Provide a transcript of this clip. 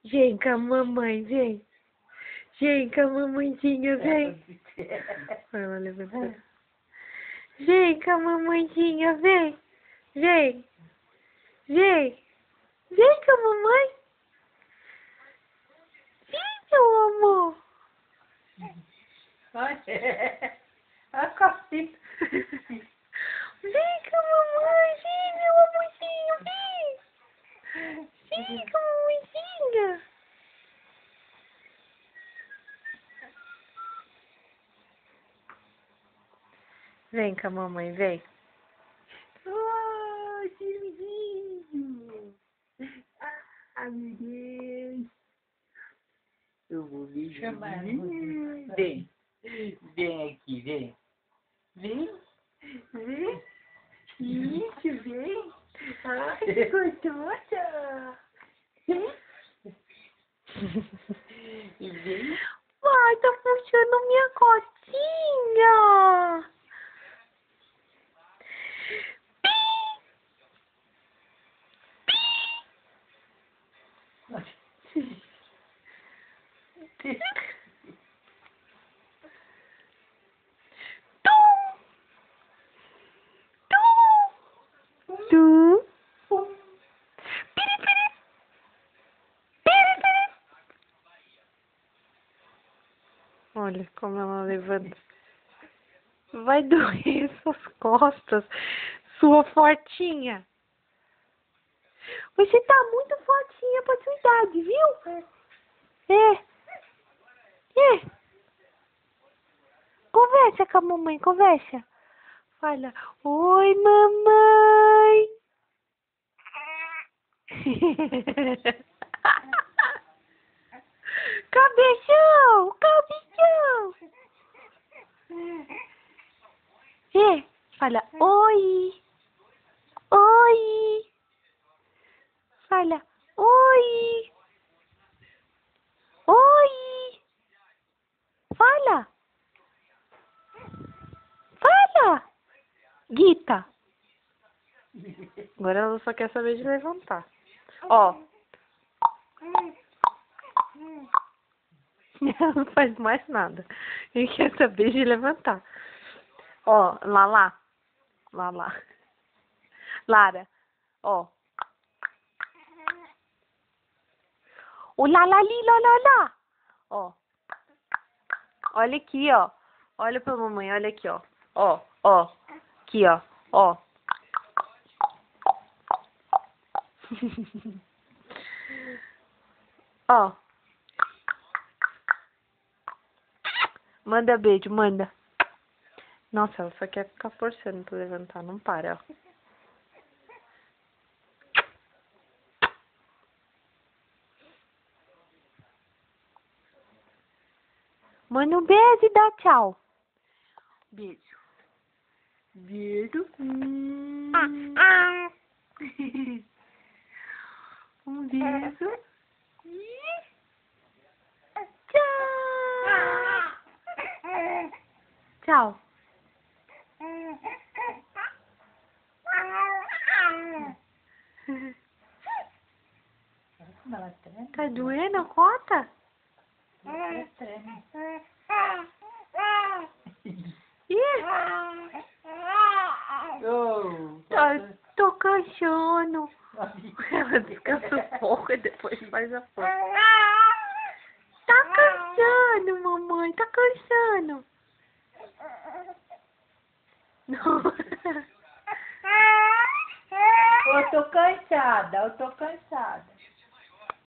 Vem com a mamãe, vem. Vem com a mamãezinha, vem. Vai lá levantar. Vem com a mamãezinha, vem. Vem. Vem. Vem com a mamãe. Vem, meu amor. Olha a costinha. Vem com a mamãe, vem, meu amorzinho, vem. Vem com a mamãezinha. Vem com a mamãe, vem. Oh, que lindinho. Ah, meu Deus. Eu vou me chamar. Vem. Vem aqui, vem. Vem. Vem. Isso, vem. Ai, que gostosa. Vem. Vem. Ai, tá puxando minha cotinha. Tu. Piri, piri. Piri, piri. Olha como ela levanta. Vai doer suas costas, sua fortinha. Você tá muito fortinha pra sua idade, viu? É. Conversa com a mamãe, conversa. Fala, oi, mamãe. Cabeção, cabeção. Fala, oi. Oi. Fala, oi. Oi. Fala. Fala. Guita. Agora ela só quer saber de levantar. Ó. Ela não faz mais nada. E quer saber de levantar. Ó, Lala. Lala. Lara. Ó. O lalali, lalala. Ó. Olha aqui, ó. Olha pra mamãe, olha aqui, ó. Ó, ó. Aqui, ó. Ó. Ó. Manda beijo, manda. Nossa, ela só quer ficar forçando pra levantar, não para, ó. Manda um beijo e dá tchau. Beijo. Beijo. Um beijo. Tchau. Tá doendo a cota? Ih, Oh, tô cansando. Ela descansa um pouco e depois faz a força. Tá cansando, mamãe, tá cansando. Não. eu tô cansada, eu tô cansada.